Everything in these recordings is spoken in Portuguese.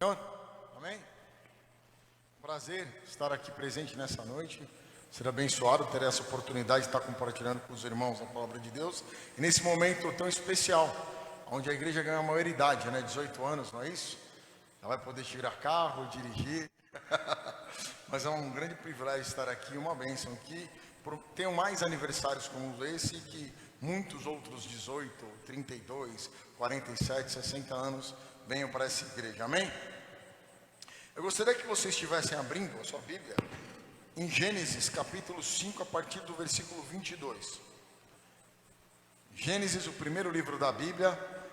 Senhor, amém? Prazer estar aqui presente nessa noite, ser abençoado, ter essa oportunidade de estar compartilhando com os irmãos a palavra de Deus. E nesse momento tão especial, onde a igreja ganha a maioridade, 18 anos, não é isso? Ela vai poder tirar carro, dirigir, mas é um grande privilégio estar aqui, uma bênção, que tenho mais aniversários como esse que muitos outros 18, 32, 47, 60 anos venham para essa igreja, amém? Eu gostaria que vocês estivessem abrindo a sua Bíblia em Gênesis capítulo 5, a partir do versículo 22. Gênesis, o primeiro livro da Bíblia,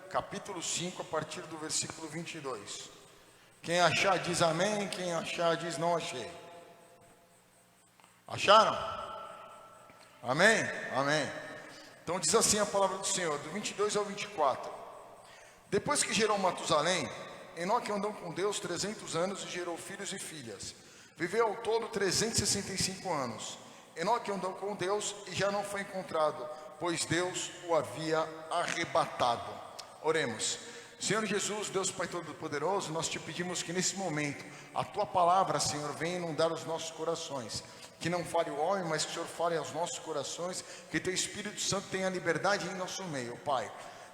capítulo 5, a partir do versículo 22. Quem achar diz amém, quem achar diz não achei. Acharam? Amém? Amém. Então diz assim a palavra do Senhor, do 22 ao 24. Depois que gerou Matusalém, Enoque andou com Deus 300 anos e gerou filhos e filhas. Viveu ao todo 365 anos. Enoque andou com Deus e já não foi encontrado, pois Deus o havia arrebatado. Oremos. Senhor Jesus, Deus Pai Todo-Poderoso, nós te pedimos que nesse momento a Tua palavra, Senhor, venha inundar os nossos corações. Que não fale o homem, mas que o Senhor fale aos nossos corações, que Teu Espírito Santo tenha liberdade em nosso meio, Pai.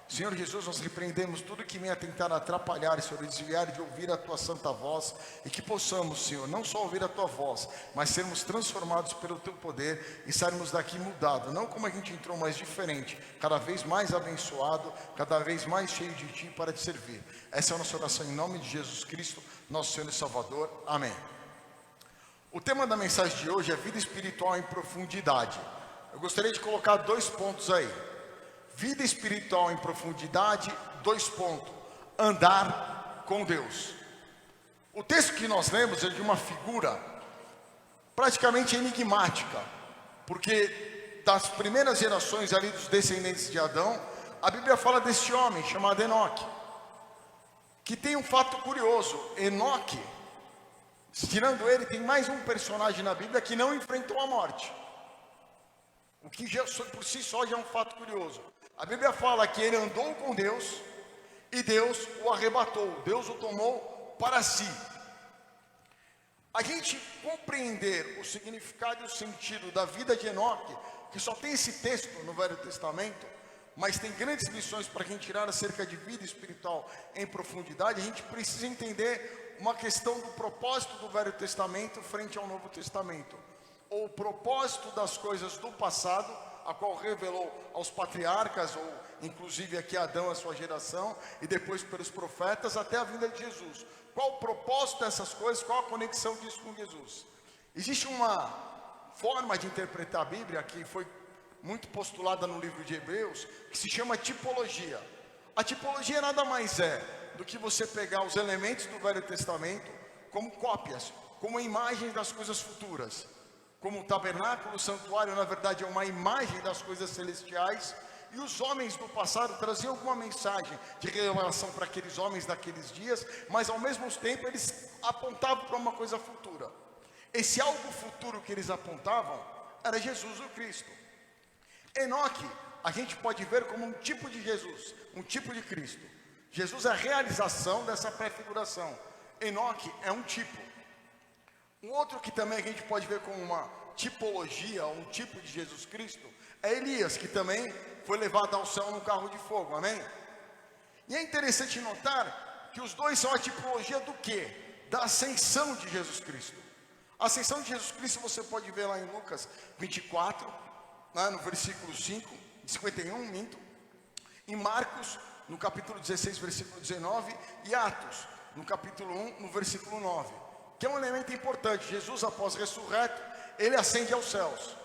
Senhor Jesus, nós repreendemos tudo que venha tentar atrapalhar, Senhor, desviar de ouvir a Tua santa voz, e que possamos, Senhor, não só ouvir a Tua voz, mas sermos transformados pelo Teu poder e sairmos daqui mudados, não como a gente entrou, mas diferente, cada vez mais abençoado, cada vez mais cheio de Ti para te servir. Essa é a nossa oração em nome de Jesus Cristo, nosso Senhor e Salvador. Amém. O tema da mensagem de hoje é vida espiritual em profundidade. Eu gostaria de colocar 2 pontos aí. Vida espiritual em profundidade, 2 pontos. Andar com Deus. O texto que nós lemos é de uma figura praticamente enigmática, porque das primeiras gerações ali dos descendentes de Adão, a Bíblia fala desse homem chamado Enoque, que tem um fato curioso. Enoque, tirando ele, tem mais um personagem na Bíblia que não enfrentou a morte, o que já, por si só já é um fato curioso. A Bíblia fala que ele andou com Deus e Deus o arrebatou, Deus o tomou para si. A gente compreender o significado e o sentido da vida de Enoque, que só tem esse texto no Velho Testamento, mas tem grandes lições para a gente tirar acerca de vida espiritual em profundidade, a gente precisa entender uma questão do propósito do Velho Testamento frente ao Novo Testamento, ou o propósito das coisas do passado, a qual revelou aos patriarcas, ou inclusive aqui Adão, a sua geração, e depois pelos profetas, até a vinda de Jesus. Qual o propósito dessas coisas, qual a conexão disso com Jesus? Existe uma forma de interpretar a Bíblia, que foi muito postulada no livro de Hebreus, que se chama tipologia. A tipologia nada mais é do que você pegar os elementos do Velho Testamento como cópias, como imagens das coisas futuras. Como o tabernáculo, o santuário, na verdade, é uma imagem das coisas celestiais. E os homens do passado traziam alguma mensagem de revelação para aqueles homens daqueles dias, mas ao mesmo tempo eles apontavam para uma coisa futura. Esse algo futuro que eles apontavam era Jesus o Cristo. Enoque, a gente pode ver como um tipo de Jesus, um tipo de Cristo. Jesus é a realização dessa prefiguração. Enoque é um tipo. Um outro que também a gente pode ver como uma tipologia, um tipo de Jesus Cristo, é Elias, que também foi levado ao céu num carro de fogo, amém? E é interessante notar que os dois são a tipologia do quê? Da ascensão de Jesus Cristo. A ascensão de Jesus Cristo você pode ver lá em Lucas 24, no versículo 51, em Marcos, no capítulo 16, versículo 19, e Atos, no capítulo 1, no versículo 9. Que é um elemento importante. Jesus, após ressurreto, ele ascende aos céus.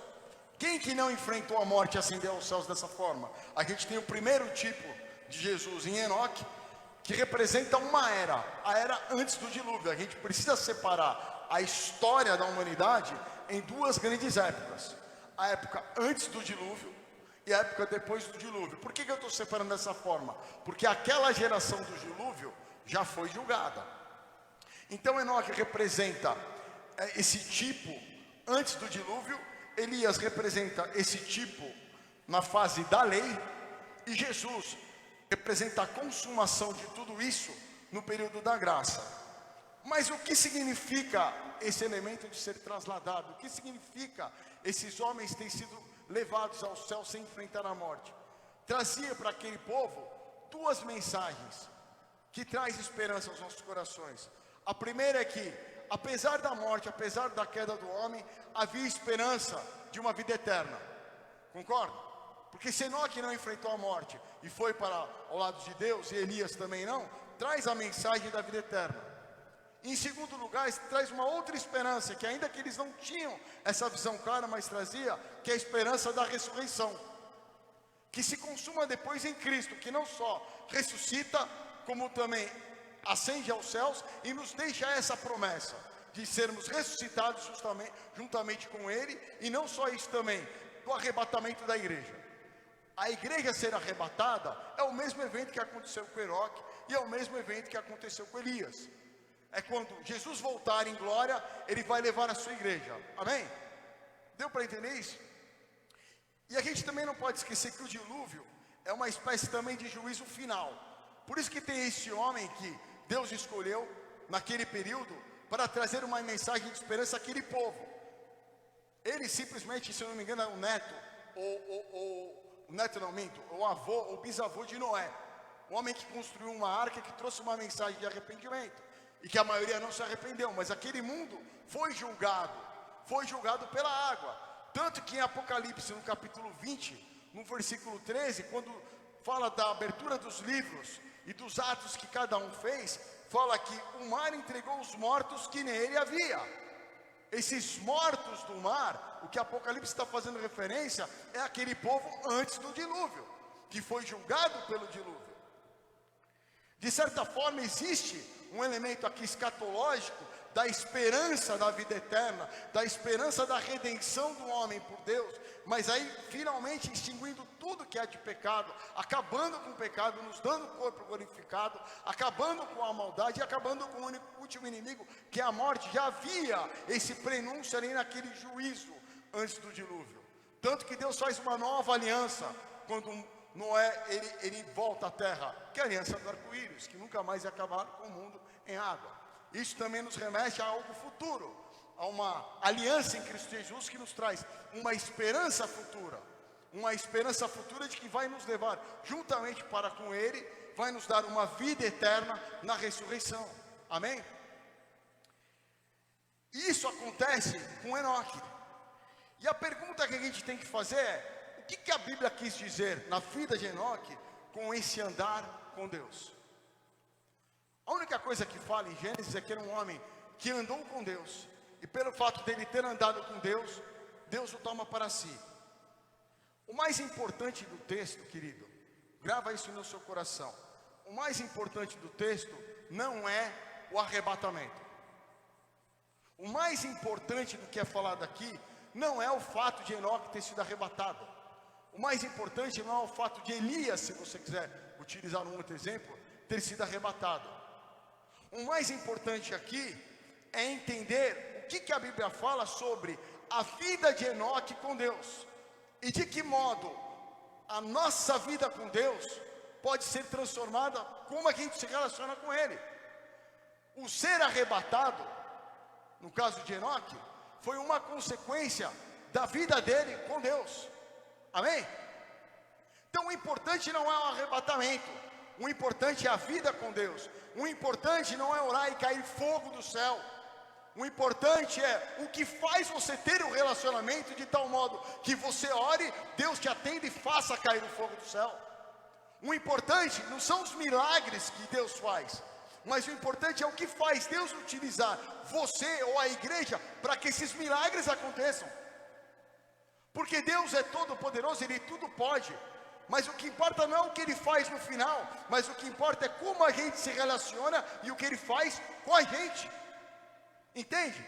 Quem que não enfrentou a morte e ascendeu aos céus dessa forma? A gente tem o primeiro tipo de Jesus em Enoque, que representa uma era, a era antes do dilúvio. A gente precisa separar a história da humanidade em 2 grandes épocas: a época antes do dilúvio e a época depois do dilúvio. Por que eu estou separando dessa forma? Porque aquela geração do dilúvio já foi julgada. Então Enoque representa esse tipo antes do dilúvio, Elias representa esse tipo na fase da lei, e Jesus representa a consumação de tudo isso no período da graça. Mas o que significa esse elemento de ser trasladado? O que significa esses homens terem sido levados ao céu sem enfrentar a morte? Trazia para aquele povo duas mensagens que traz esperança aos nossos corações. A primeira é que, apesar da morte, apesar da queda do homem, havia esperança de uma vida eterna. Concorda? Porque se Enoque não enfrentou a morte e foi para ao lado de Deus, e Elias também não, traz a mensagem da vida eterna. Em segundo lugar, traz uma outra esperança, que ainda que eles não tinham essa visão clara, mas trazia, que é a esperança da ressurreição, que se consuma depois em Cristo, que não só ressuscita, como também ascende aos céus e nos deixa essa promessa de sermos ressuscitados juntamente com Ele, e não só isso também, do arrebatamento da igreja. A igreja ser arrebatada é o mesmo evento que aconteceu com Enoque e é o mesmo evento que aconteceu com Elias. É quando Jesus voltar em glória, Ele vai levar a sua igreja. Amém? Deu para entender isso? E a gente também não pode esquecer que o dilúvio é uma espécie também de juízo final. Por isso que tem esse homem que Deus escolheu naquele período para trazer uma mensagem de esperança àquele povo. Ele simplesmente, se eu não me engano, é o neto, o neto não minto, o avô, o bisavô de Noé. Um homem que construiu uma arca que trouxe uma mensagem de arrependimento. E que a maioria não se arrependeu, mas aquele mundo foi julgado pela água. Tanto que em Apocalipse, no capítulo 20, no versículo 13, quando fala da abertura dos livros e dos atos que cada um fez, fala que o mar entregou os mortos que nele havia. Esses mortos do mar, o que Apocalipse está fazendo referência, é aquele povo antes do dilúvio, que foi julgado pelo dilúvio. De certa forma existe um elemento aqui escatológico da esperança da vida eterna, da esperança da redenção do homem por Deus, mas aí finalmente extinguindo tudo que é de pecado, acabando com o pecado, nos dando o corpo glorificado, acabando com a maldade e acabando com o último inimigo, que é a morte. Já havia esse prenúncio ali naquele juízo antes do dilúvio. Tanto que Deus faz uma nova aliança quando Noé, ele volta à terra, que é a aliança do arco-íris, que nunca mais ia acabar com o mundo em água. Isso também nos remete a algo futuro, a uma aliança em Cristo Jesus que nos traz uma esperança futura de que vai nos levar juntamente para com Ele, vai nos dar uma vida eterna na ressurreição. Amém? Isso acontece com Enoque. E a pergunta que a gente tem que fazer é: o que a Bíblia quis dizer na vida de Enoque com esse andar com Deus? A única coisa que fala em Gênesis é que era um homem que andou com Deus, e pelo fato dele ter andado com Deus, Deus o toma para si. O mais importante do texto, querido, grava isso no seu coração, o mais importante do texto não é o arrebatamento. O mais importante do que é falado aqui não é o fato de Enoque ter sido arrebatado. O mais importante não é o fato de Elias, se você quiser utilizar um outro exemplo, ter sido arrebatado. O mais importante aqui é entender o que a Bíblia fala sobre a vida de Enoque com Deus. E de que modo a nossa vida com Deus pode ser transformada, como a gente se relaciona com Ele. O ser arrebatado, no caso de Enoque, foi uma consequência da vida dele com Deus. Amém? Então o importante não é o arrebatamento, o importante é a vida com Deus. O importante não é orar e cair fogo do céu. O importante é o que faz você ter um relacionamento de tal modo que você ore, Deus te atenda e faça cair o fogo do céu. O importante não são os milagres que Deus faz, mas o importante é o que faz Deus utilizar você ou a igreja para que esses milagres aconteçam. Porque Deus é todo poderoso, Ele tudo pode. Mas o que importa não é o que Ele faz no final, mas o que importa é como a gente se relaciona e o que Ele faz com a gente. Entende?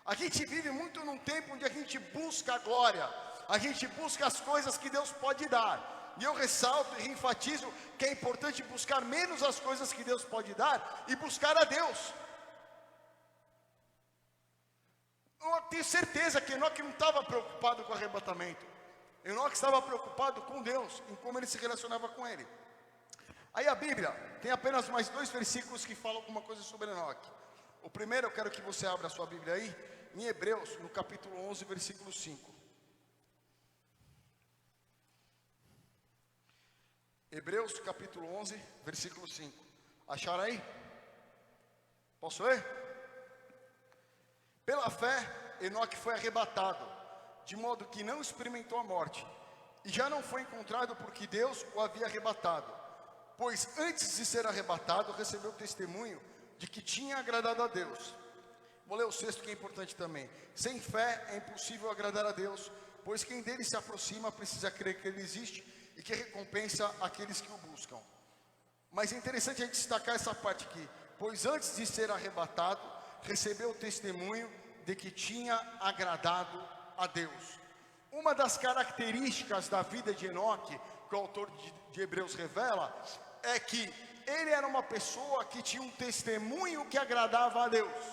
A gente vive muito num tempo onde a gente busca a glória, a gente busca as coisas que Deus pode dar. E eu ressalto e enfatizo que é importante buscar menos as coisas que Deus pode dar e buscar a Deus. Eu tenho certeza que Enoque não estava preocupado com o arrebatamento. Enoque estava preocupado com Deus, em como ele se relacionava com Ele. Aí a Bíblia tem apenas mais 2 versículos que falam alguma coisa sobre Enoque. O primeiro, eu quero que você abra a sua Bíblia aí, em Hebreus, no capítulo 11, versículo 5. Hebreus, capítulo 11, versículo 5. Acharam aí? Posso ler? Pela fé, Enoque foi arrebatado, de modo que não experimentou a morte, e já não foi encontrado porque Deus o havia arrebatado. Pois antes de ser arrebatado, recebeu testemunho de que tinha agradado a Deus. Vou ler o sexto, que é importante também. Sem fé é impossível agradar a Deus, pois quem dele se aproxima precisa crer que ele existe e que recompensa aqueles que o buscam. Mas é interessante a gente destacar essa parte aqui. Pois antes de ser arrebatado, recebeu o testemunho de que tinha agradado a Deus. Uma das características da vida de Enoque, que o autor de Hebreus revela, é que ele era uma pessoa que tinha um testemunho que agradava a Deus.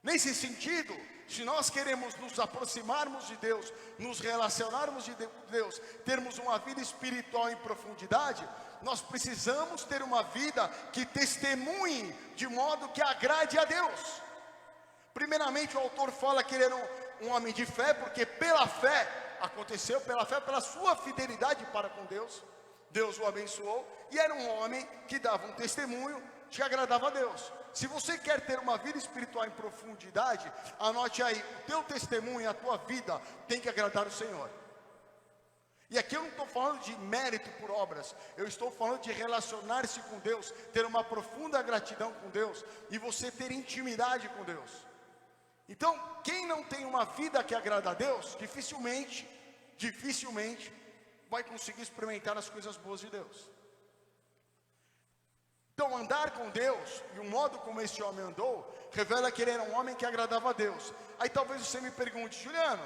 Nesse sentido, se nós queremos nos aproximarmos de Deus, nos relacionarmos de Deus, termos uma vida espiritual em profundidade, nós precisamos ter uma vida que testemunhe de modo que agrade a Deus. Primeiramente, o autor fala que ele era um homem de fé, porque pela fé, aconteceu pela fé, pela sua fidelidade para com Deus, Deus o abençoou, e era um homem que dava um testemunho que agradava a Deus. Se você quer ter uma vida espiritual em profundidade, anote aí, o teu testemunho, a tua vida tem que agradar o Senhor. E aqui eu não estou falando de mérito por obras, eu estou falando de relacionar-se com Deus, ter uma profunda gratidão com Deus, e você ter intimidade com Deus. Então, quem não tem uma vida que agrada a Deus, dificilmente vai conseguir experimentar as coisas boas de Deus. Então, andar com Deus, e o modo como esse homem andou, revela que ele era um homem que agradava a Deus. Aí talvez você me pergunte, Juliano,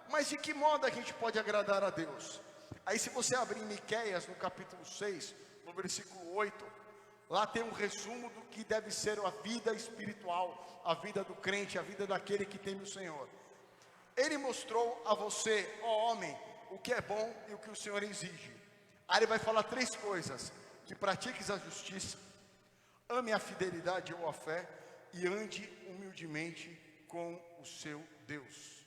mas de que modo a gente pode agradar a Deus? Aí se você abrir em Miqueias, no capítulo 6, no versículo 8, lá tem um resumo do que deve ser a vida espiritual, a vida do crente, a vida daquele que teme o Senhor. Ele mostrou a você, ó homem, o que é bom e o que o Senhor exige. Aí ele vai falar três coisas: que pratiques a justiça, ame a fidelidade ou a fé, e ande humildemente com o seu Deus.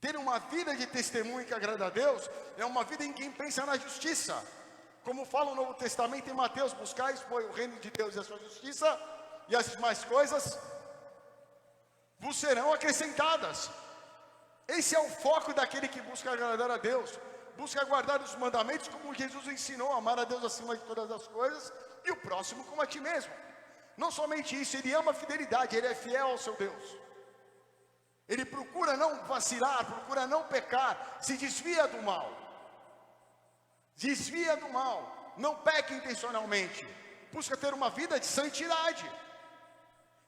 Ter uma vida de testemunho que agrada a Deus é uma vida em quem pensa na justiça. Como fala o Novo Testamento em Mateus, buscais, pois, o reino de Deus e a sua justiça, e as demais coisas vos serão acrescentadas. Esse é o foco daquele que busca agradar a Deus. Busca guardar os mandamentos como Jesus ensinou, amar a Deus acima de todas as coisas, e o próximo como a ti mesmo. Não somente isso, ele ama a fidelidade, ele é fiel ao seu Deus. Ele procura não vacilar, procura não pecar, se desvia do mal. Desvia do mal, não peca intencionalmente, busca ter uma vida de santidade.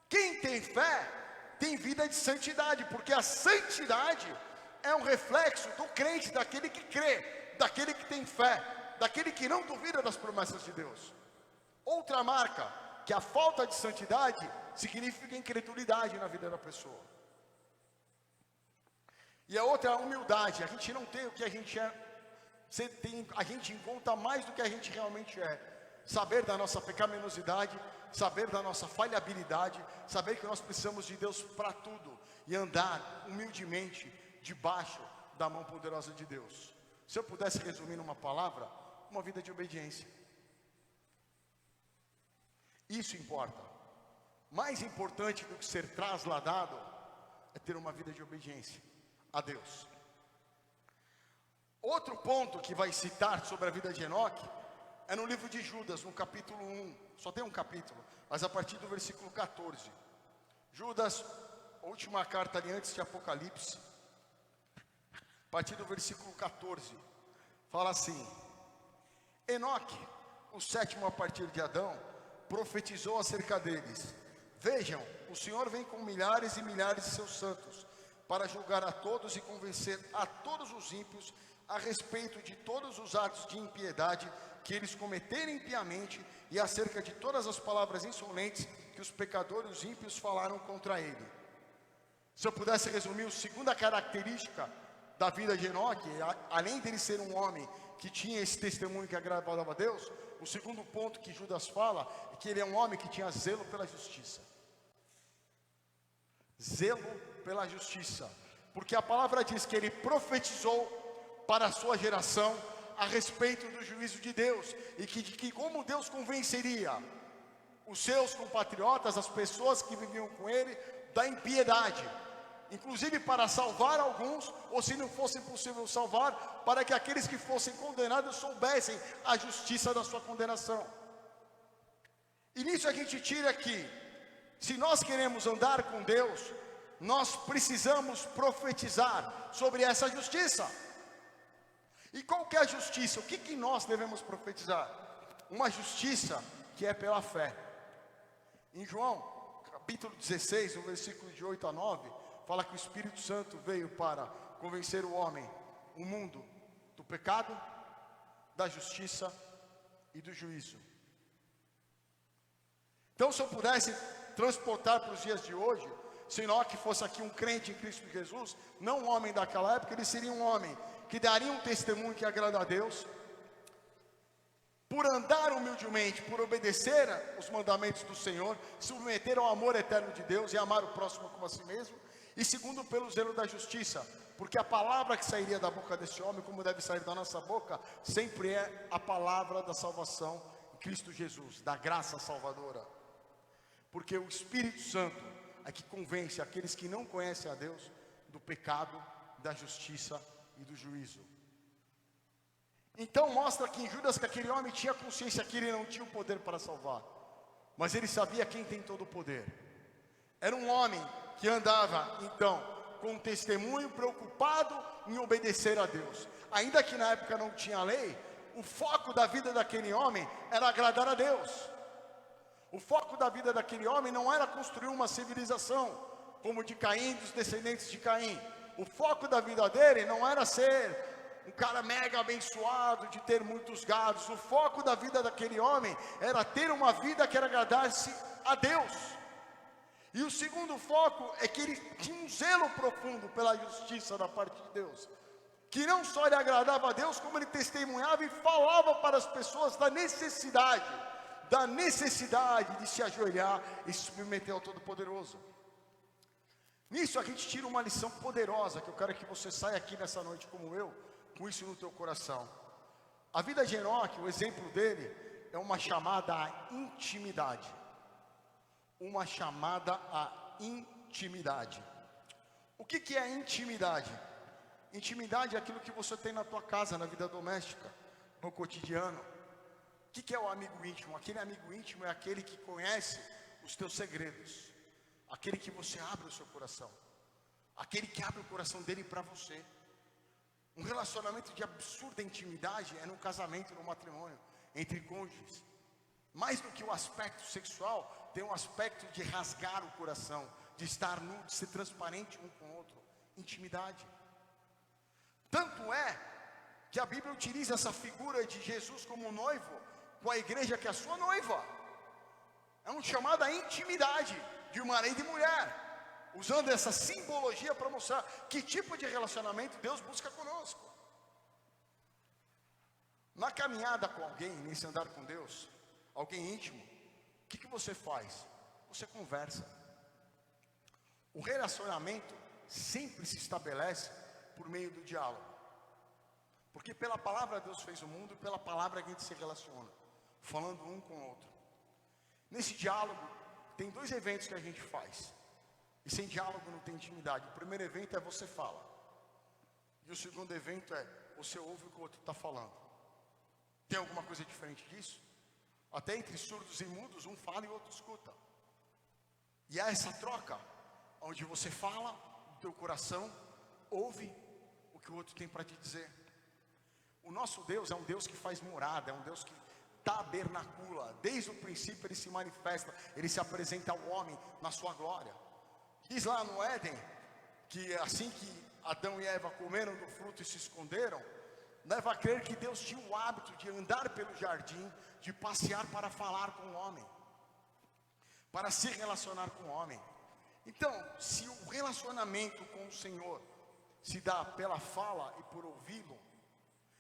Quem tem fé, tem vida de santidade, porque a santidade é um reflexo do crente, daquele que crê, daquele que tem fé, daquele que não duvida das promessas de Deus. Outra marca, que a falta de santidade significa incredulidade na vida da pessoa. E a outra é a humildade. A gente não tem o que a gente é, a gente encontra mais do que a gente realmente é. Saber da nossa pecaminosidade, saber da nossa falhabilidade, saber que nós precisamos de Deus para tudo, e andar humildemente debaixo da mão poderosa de Deus. Se eu pudesse resumir numa palavra, uma vida de obediência. Isso importa. Mais importante do que ser trasladado é ter uma vida de obediência a Deus. Outro ponto que vai citar sobre a vida de Enoque é no livro de Judas, no capítulo 1. Só tem um capítulo, mas a partir do versículo 14. Judas, a última carta ali antes de Apocalipse, a partir do versículo 14, fala assim: Enoque, o sétimo a partir de Adão, profetizou acerca deles: vejam, o Senhor vem com milhares e milhares de seus santos, para julgar a todos e convencer a todos os ímpios a respeito de todos os atos de impiedade que eles cometerem impiamente, e acerca de todas as palavras insolentes que os pecadores e os ímpios falaram contra ele. Se eu pudesse resumir, a segunda característica da vida de Enoque, além dele ser um homem que tinha esse testemunho que agradava a Deus, o segundo ponto que Judas fala é que ele é um homem que tinha zelo pela justiça. Zelo pela justiça. Porque a palavra diz que ele profetizou para a sua geração a respeito do juízo de Deus, e que como Deus convenceria os seus compatriotas, as pessoas que viviam com ele, da impiedade, inclusive para salvar alguns, ou se não fosse possível salvar, para que aqueles que fossem condenados soubessem a justiça da sua condenação. E nisso a gente tira que, se nós queremos andar com Deus, nós precisamos profetizar sobre essa justiça. E qual que é a justiça? O que nós devemos profetizar? Uma justiça que é pela fé. Em João, capítulo 16, no versículo de 8 a 9, fala que o Espírito Santo veio para convencer o homem, o mundo, do pecado, da justiça e do juízo. Então, se eu pudesse transportar para os dias de hoje, se Enoque fosse aqui um crente em Cristo Jesus, não um homem daquela época, ele seria um homem que daria um testemunho que agrada a Deus, por andar humildemente, por obedecer os mandamentos do Senhor, submeter ao amor eterno de Deus e amar o próximo como a si mesmo, e segundo, pelo zelo da justiça, porque a palavra que sairia da boca desse homem, como deve sair da nossa boca, sempre é a palavra da salvação em Cristo Jesus, da graça salvadora, porque o Espírito Santo é que convence aqueles que não conhecem a Deus do pecado, da justiça e do juízo. Então mostra aqui em Judas que aquele homem tinha consciência que ele não tinha o poder para salvar, mas ele sabia quem tem todo o poder. Era um homem que andava então com um testemunho, preocupado em obedecer a Deus. Ainda que na época não tinha lei, o foco da vida daquele homem era agradar a Deus. O foco da vida daquele homem não era construir uma civilização como de Caim, dos descendentes de Caim. O foco da vida dele não era ser um cara mega abençoado, de ter muitos gados. O foco da vida daquele homem era ter uma vida que agradasse a Deus. E o segundo foco é que ele tinha um zelo profundo pela justiça da parte de Deus, que não só lhe agradava a Deus, como ele testemunhava e falava para as pessoas da necessidade de se ajoelhar e se submeter ao Todo-Poderoso. Nisso a gente tira uma lição poderosa, que eu quero que você saia aqui nessa noite como eu, com isso no teu coração. A vida de Enoque, o exemplo dele, é uma chamada à intimidade. Uma chamada à intimidade. O que é intimidade? Intimidade é aquilo que você tem na tua casa, na vida doméstica, no cotidiano. O que é o amigo íntimo? Aquele amigo íntimo é aquele que conhece os teus segredos, aquele que você abre o seu coração, aquele que abre o coração dele para você. Um relacionamento de absurda intimidade é no casamento, no matrimônio, entre cônjuges. Mais do que o aspecto sexual, tem um aspecto de rasgar o coração, de estar nu, de ser transparente um com o outro. Intimidade. Tanto é que a Bíblia utiliza essa figura de Jesus como noivo, com a igreja que é a sua noiva. É um chamado à intimidade de marido e mulher, usando essa simbologia para mostrar que tipo de relacionamento Deus busca conosco. Na caminhada com alguém, nesse andar com Deus, alguém íntimo, o que você faz? Você conversa. O relacionamento sempre se estabelece por meio do diálogo, porque pela palavra Deus fez o mundo, pela palavra a gente se relaciona, falando um com o outro. Nesse diálogo tem dois eventos que a gente faz, e sem diálogo não tem intimidade. O primeiro evento é você fala, e o segundo evento é você ouve o que o outro está falando. Tem alguma coisa diferente disso? Até entre surdos e mudos, um fala e o outro escuta. E há essa troca, onde você fala do teu coração, ouve o que o outro tem para te dizer. O nosso Deus é um Deus que faz morada, é um Deus que tabernacula. Desde o princípio ele se manifesta, ele se apresenta ao homem na sua glória. Diz lá no Éden, que assim que Adão e Eva comeram do fruto e se esconderam, leva a crer que Deus tinha o hábito de andar pelo jardim, de passear para falar com o homem, para se relacionar com o homem. Então, se o relacionamento com o Senhor se dá pela fala e por ouvi-lo,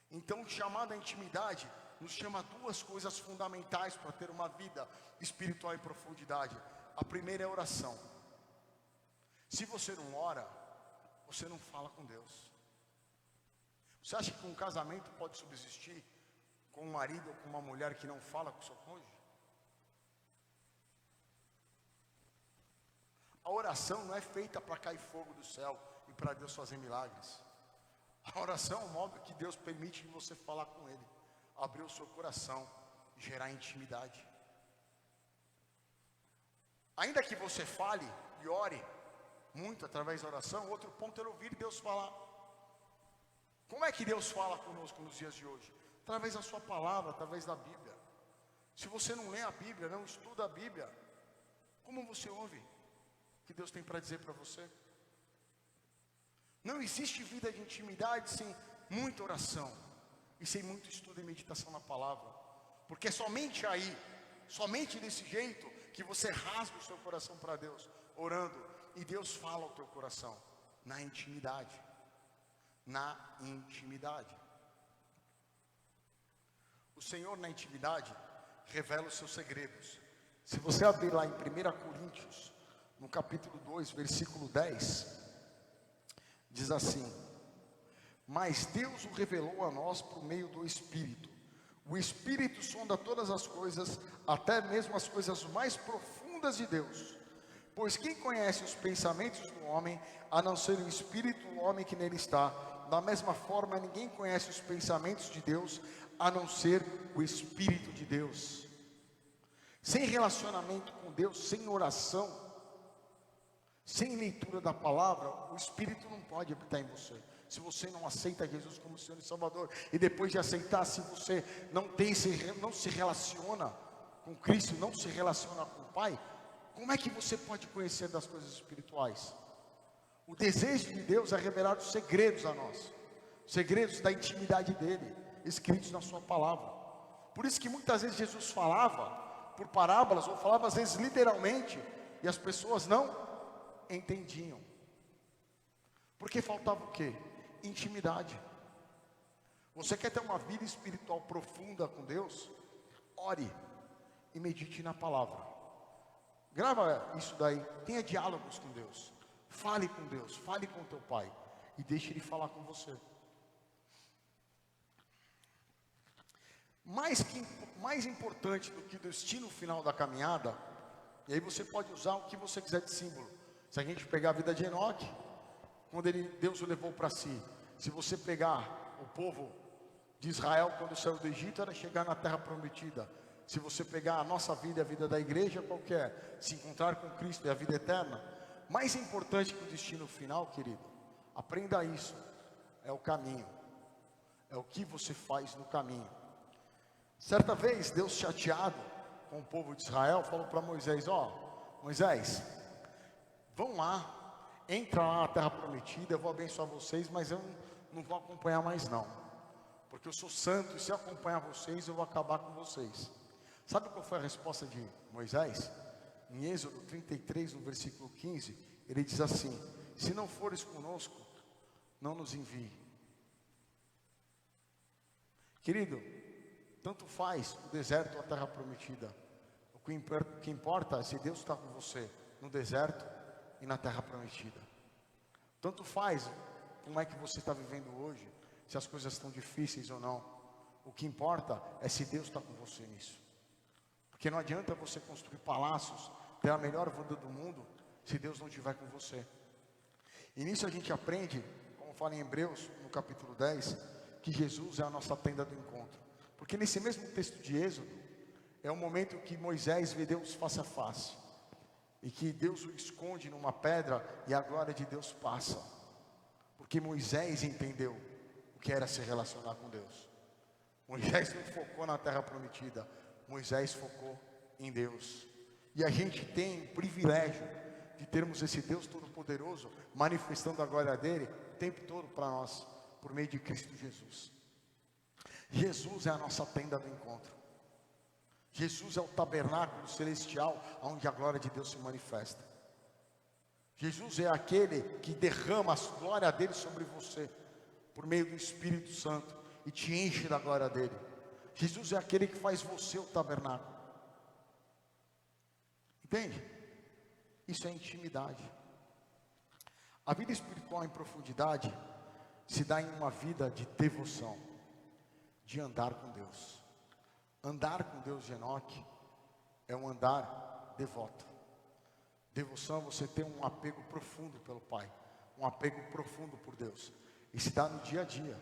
então o chamado à intimidade nos chama a duas coisas fundamentais para ter uma vida espiritual em profundidade. A primeira é a oração. Se você não ora, você não fala com Deus. Você acha que um casamento pode subsistir com um marido ou com uma mulher que não fala com o seu cônjuge? A oração não é feita para cair fogo do céu e para Deus fazer milagres. A oração é um modo que Deus permite você falar com Ele, abrir o seu coração, gerar intimidade. Ainda que você fale e ore muito através da oração, outro ponto é ouvir Deus falar. Como é que Deus fala conosco nos dias de hoje? Através da sua palavra, através da Bíblia. Se você não lê a Bíblia, não estuda a Bíblia, como você ouve o que Deus tem para dizer para você? Não existe vida de intimidade sem muita oração e sem muito estudo e meditação na palavra, porque é somente aí, somente desse jeito, que você rasga o seu coração para Deus, orando, e Deus fala ao teu coração, na intimidade. Na intimidade. O Senhor na intimidade revela os seus segredos. Se você abrir lá em 1 Coríntios, no capítulo 2, versículo 10, diz assim: mas Deus o revelou a nós por meio do Espírito. O Espírito sonda todas as coisas, até mesmo as coisas mais profundas de Deus. Pois quem conhece os pensamentos do homem, a não ser o Espírito do homem que nele está? Da mesma forma, ninguém conhece os pensamentos de Deus, a não ser o Espírito de Deus. Sem relacionamento com Deus, sem oração, sem leitura da palavra, o Espírito não pode habitar em você. Se você não aceita Jesus como Senhor e Salvador, e depois de aceitar, se você não se relaciona com Cristo, não se relaciona com o Pai, como é que você pode conhecer das coisas espirituais? O desejo de Deus é revelar os segredos a nós, segredos da intimidade dele, escritos na sua palavra. Por isso que muitas vezes Jesus falava por parábolas, ou falava às vezes literalmente, e as pessoas não entendiam. Porque faltava o quê? Intimidade. Você quer ter uma vida espiritual profunda com Deus? Ore e medite na palavra. Grava isso daí, tenha diálogos com Deus. Fale com Deus, fale com teu Pai e deixe Ele falar com você. Mais importante do que o destino final da caminhada, e aí você pode usar o que você quiser de símbolo. Se a gente pegar a vida de Enoque, quando Deus o levou para si, se você pegar o povo de Israel quando saiu do Egito, era chegar na terra prometida. Se você pegar a nossa vida e a vida da igreja, qualquer, se encontrar com Cristo e a vida eterna, mais importante que o destino final, querido, aprenda isso, é o caminho, é o que você faz no caminho. Certa vez, Deus chateado com o povo de Israel, falou para Moisés: Moisés, vão lá, entra lá na terra prometida, eu vou abençoar vocês, mas eu não vou acompanhar mais não, porque eu sou santo, e se eu acompanhar vocês, eu vou acabar com vocês. Sabe qual foi a resposta de Moisés? Em Êxodo 33, no versículo 15, ele diz assim: se não fores conosco, não nos envie. Querido, tanto faz o deserto ou a terra prometida. O que importa é se Deus está com você no deserto e na terra prometida. Tanto faz como é que você está vivendo hoje, se as coisas estão difíceis ou não. O que importa é se Deus está com você nisso. Porque não adianta você construir palácios, ter a melhor vida do mundo, se Deus não estiver com você. E nisso a gente aprende, como fala em Hebreus, no capítulo 10, que Jesus é a nossa tenda do encontro. Porque nesse mesmo texto de Êxodo, é o momento que Moisés vê Deus face a face. E que Deus o esconde numa pedra e a glória de Deus passa. Porque Moisés entendeu o que era se relacionar com Deus. Moisés não focou na terra prometida, Moisés focou em Deus. E a gente tem o privilégio de termos esse Deus Todo-Poderoso manifestando a glória dele o tempo todo para nós, por meio de Cristo Jesus. Jesus é a nossa tenda do encontro. Jesus é o tabernáculo celestial onde a glória de Deus se manifesta. Jesus é aquele que derrama a glória dele sobre você, por meio do Espírito Santo, e te enche da glória dele. Jesus é aquele que faz você o tabernáculo. Entende? Isso é intimidade. A vida espiritual em profundidade se dá em uma vida de devoção, de andar com Deus. Andar com Deus de Enoque é um andar devoto. Devoção é você ter um apego profundo pelo Pai, um apego profundo por Deus. E se dá no dia a dia.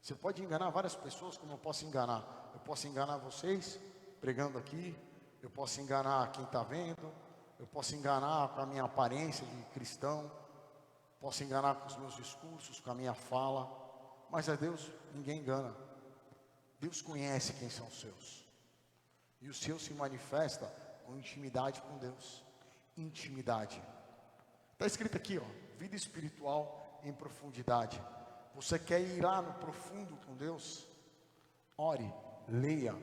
Você pode enganar várias pessoas, como eu posso enganar. Eu posso enganar vocês, pregando aqui. Eu posso enganar quem está vendo. Eu posso enganar com a minha aparência de cristão. Posso enganar com os meus discursos, com a minha fala. Mas a Deus ninguém engana. Deus conhece quem são os seus. E o seu se manifesta com intimidade com Deus. Intimidade. Está escrito aqui, ó, vida espiritual em profundidade. Você quer ir lá no profundo com Deus? Ore, leia,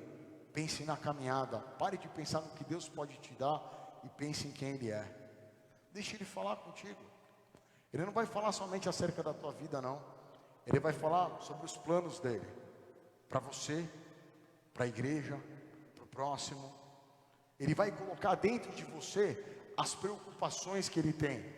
pense na caminhada. Pare de pensar no que Deus pode te dar e pense em quem Ele é. Deixe Ele falar contigo. Ele não vai falar somente acerca da tua vida, não. Ele vai falar sobre os planos dele. Para você, para a igreja, para o próximo. Ele vai colocar dentro de você as preocupações que Ele tem.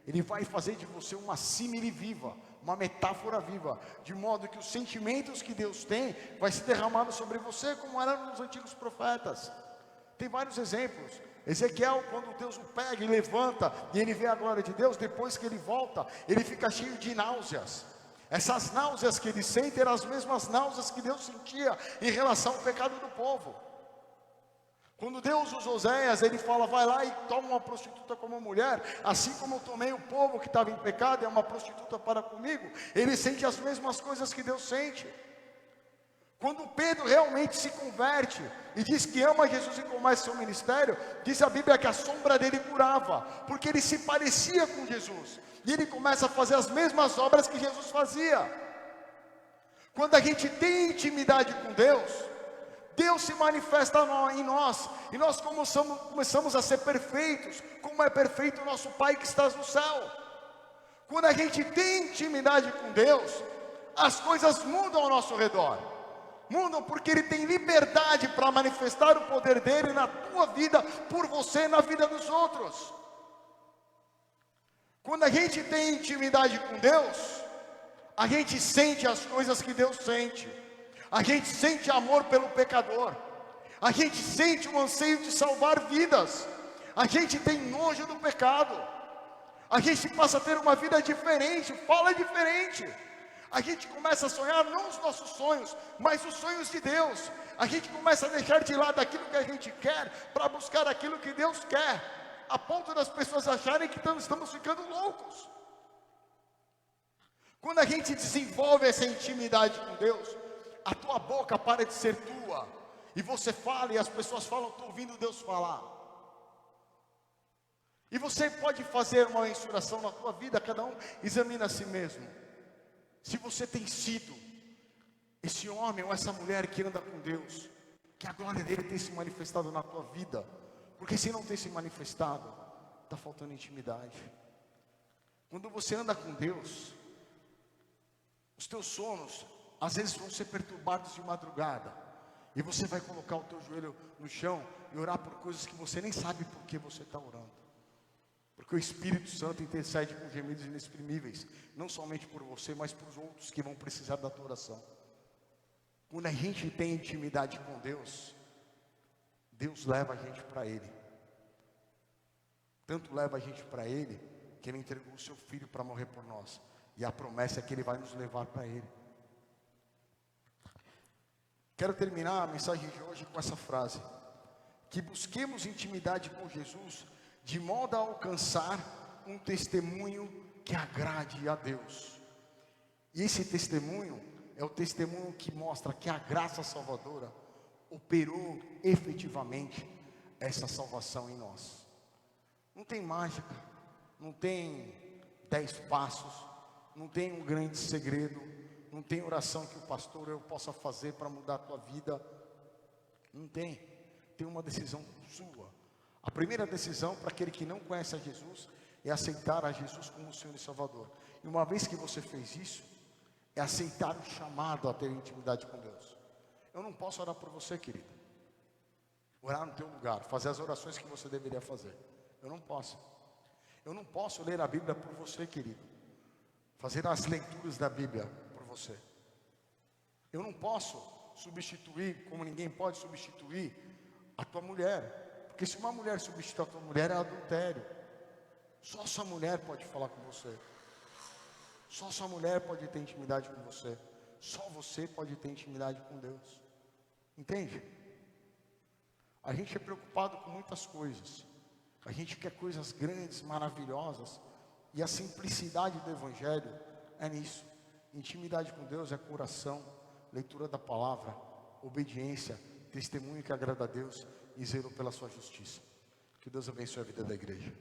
Ele vai fazer de você uma símile viva, uma metáfora viva, de modo que os sentimentos que Deus tem vai se derramar sobre você, como era nos antigos profetas. Tem vários exemplos. Ezequiel, quando Deus o pega e levanta, e ele vê a glória de Deus, depois que ele volta, ele fica cheio de náuseas. Essas náuseas que ele sente eram as mesmas náuseas que Deus sentia em relação ao pecado do povo. Quando Deus usa Oséias, ele fala, vai lá e toma uma prostituta como mulher, assim como eu tomei o povo que estava em pecado, é uma prostituta para comigo. Ele sente as mesmas coisas que Deus sente. Quando Pedro realmente se converte e diz que ama Jesus e começa seu ministério, diz a Bíblia que a sombra dele curava, porque ele se parecia com Jesus, e ele começa a fazer as mesmas obras que Jesus fazia. Quando a gente tem intimidade com Deus, Deus se manifesta em nós, e nós começamos a ser perfeitos, como é perfeito o nosso Pai que está no céu. Quando a gente tem intimidade com Deus, as coisas mudam ao nosso redor. Mudam porque Ele tem liberdade para manifestar o poder dEle na tua vida, por você e na vida dos outros. Quando a gente tem intimidade com Deus, a gente sente as coisas que Deus sente. A gente sente amor pelo pecador. A gente sente um anseio de salvar vidas. A gente tem nojo do pecado. A gente passa a ter uma vida diferente, fala diferente. A gente começa a sonhar não os nossos sonhos, mas os sonhos de Deus. A gente começa a deixar de lado aquilo que a gente quer para buscar aquilo que Deus quer, a ponto das pessoas acharem que estamos ficando loucos. Quando a gente desenvolve essa intimidade com Deus, a tua boca para de ser tua, e você fala e as pessoas falam, estou ouvindo Deus falar. E você pode fazer uma mensuração na tua vida, cada um examina a si mesmo. Se você tem sido esse homem ou essa mulher que anda com Deus, que a glória dele tem se manifestado na tua vida, porque se não tem se manifestado, está faltando intimidade. Quando você anda com Deus, os teus sonos às vezes vão ser perturbados de madrugada, e você vai colocar o teu joelho no chão e orar por coisas que você nem sabe por que você está orando, porque o Espírito Santo intercede com gemidos inexprimíveis, não somente por você, mas por os outros que vão precisar da tua oração. Quando a gente tem intimidade com Deus, Deus leva a gente para Ele. Tanto leva a gente para Ele, que Ele entregou o seu Filho para morrer por nós, e a promessa é que Ele vai nos levar para Ele. Quero terminar a mensagem de hoje com essa frase: que busquemos intimidade com Jesus, de modo a alcançar um testemunho que agrade a Deus. E esse testemunho é o testemunho que mostra que a graça salvadora operou efetivamente essa salvação em nós. Não tem mágica, não tem 10 passos, não tem um grande segredo, não tem oração que o pastor eu possa fazer para mudar a tua vida. Não tem. Tem uma decisão sua. A primeira decisão para aquele que não conhece a Jesus é aceitar a Jesus como Senhor e Salvador. E uma vez que você fez isso, é aceitar o chamado a ter intimidade com Deus. Eu não posso orar por você, querido. Orar no teu lugar, fazer as orações que você deveria fazer. Eu não posso. Eu não posso ler a Bíblia por você, querido. Fazer as leituras da Bíblia por você. Eu não posso substituir, como ninguém pode substituir, a tua mulher. Porque se uma mulher substituir a tua mulher, é adultério. Só sua mulher pode falar com você. Só sua mulher pode ter intimidade com você. Só você pode ter intimidade com Deus. Entende? A gente é preocupado com muitas coisas. A gente quer coisas grandes, maravilhosas. E a simplicidade do Evangelho é nisso. Intimidade com Deus é coração, leitura da palavra, obediência, testemunho que agrada a Deus e zelo pela sua justiça. Que Deus abençoe a vida da igreja.